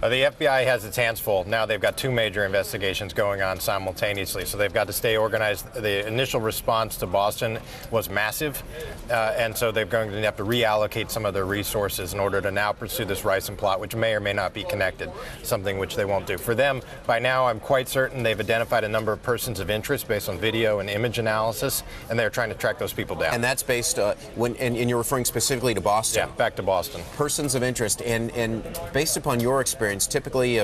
The FBI has its hands full. Now they've got two major investigations going on simultaneously, so they've got to stay organized. The initial response to Boston was massive, and so they're going to have to reallocate some of their resources in order to now pursue this Ricin plot, which may or may not be connected, something which they won't do. For them, by now, I'm quite certain they've identified a number of persons of interest based on video and image analysis, and they're trying to track those people down. And that's based, and you're referring specifically to Boston? Yeah, back to Boston. Persons of interest, and based upon your experience, typically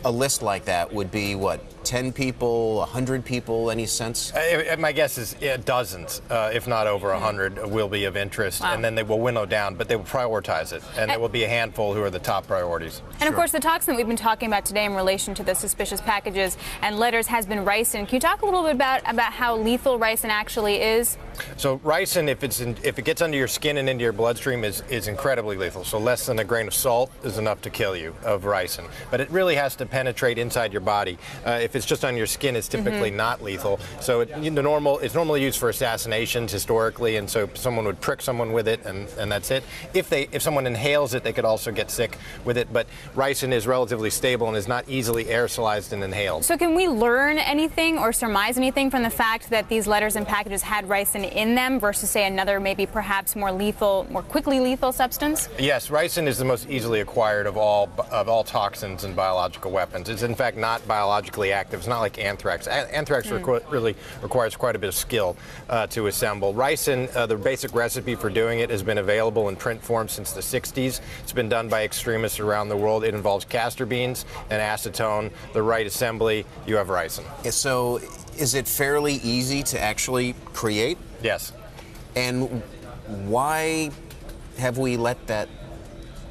a list like that would be, what, 10 people, 100 people, any sense? My guess is dozens, if not over 100, will be of interest, wow. And then they will winnow down, but they will prioritize it, and there will be a handful who are the top priorities. And of course, the toxin that we've been talking about today in relation to the suspicious packages and letters has been ricin. Can you talk a little bit about how lethal ricin actually is? So ricin, if it gets under your skin and into your bloodstream, is incredibly lethal. So less than a grain of salt is enough to kill you of ricin. But it really has to penetrate inside your body. If it's just on your skin, it's typically not lethal. So it's normally used for assassinations historically, and so someone would prick someone with it, and that's it. If someone inhales it, they could also get sick with it. But ricin is relatively stable and is not easily aerosolized and inhaled. So can we learn anything or surmise anything from the fact that these letters and packages had ricin in them versus, say, another maybe perhaps more lethal, more quickly lethal substance? Yes, ricin is the most easily acquired of all toxins and biological weapons. It's in fact not biologically active. It's not like anthrax. Anthrax really requires quite a bit of skill to assemble. Ricin, the basic recipe for doing it has been available in print form since the 60s. It's been done by extremists around the world. It involves castor beans and acetone, the right assembly. You have ricin. So is it fairly easy to actually create? Yes. And why have we let that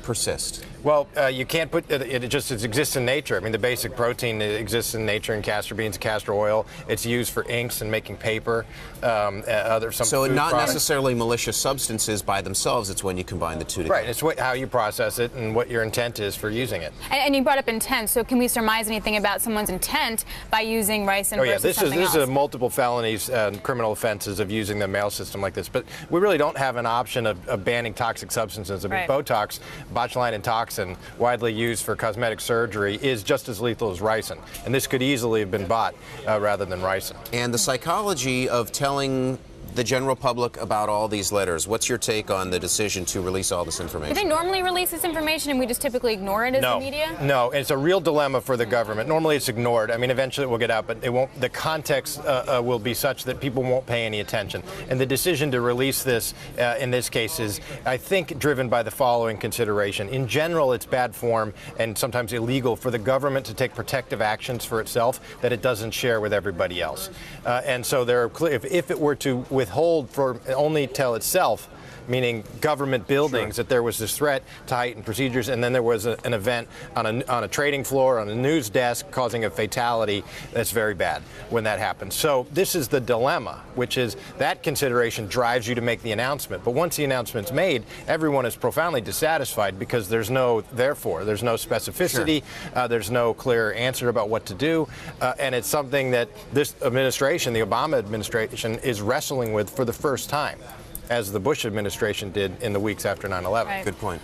persist? Well, you can't put it just exists in nature. I mean, the basic protein exists in nature in castor beans, castor oil. It's used for inks and making paper, So not products. necessarily malicious substances by themselves. It's when you combine the two together. Right. It's how you process it and what your intent is for using it. And you brought up intent. So can we surmise anything about someone's intent by using ricin versus something else? This is multiple felonies and criminal offenses of using the mail system like this. But we really don't have an option of banning toxic substances. I mean, right. Botox, botulinum toxin, widely used for cosmetic surgery, is just as lethal as ricin. And this could easily have been bought rather than ricin. And the psychology of telling the general public about all these letters, what's your take on the decision to release all this information? Do they normally release this information and we just typically ignore it as the media? No, it's a real dilemma for the government. Normally it's ignored. I mean, eventually it will get out, but it won't. The context will be such that people won't pay any attention. And the decision to release this in this case is, I think, driven by the following consideration. In general, it's bad form and sometimes illegal for the government to take protective actions for itself that it doesn't share with everybody else. And so there are if it were to withhold for only tell itself, meaning government buildings, that there was this threat to heightened procedures, and then there was an event on a trading floor, on a news desk, causing a fatality. That's very bad when that happens. So this is the dilemma, which is that consideration drives you to make the announcement. But once the announcement's made, everyone is profoundly dissatisfied because there's no specificity, there's no clear answer about what to do, and it's something that this administration, the Obama administration, is wrestling with for the first time, as the Bush administration did in the weeks after 9/11. Right. Good point.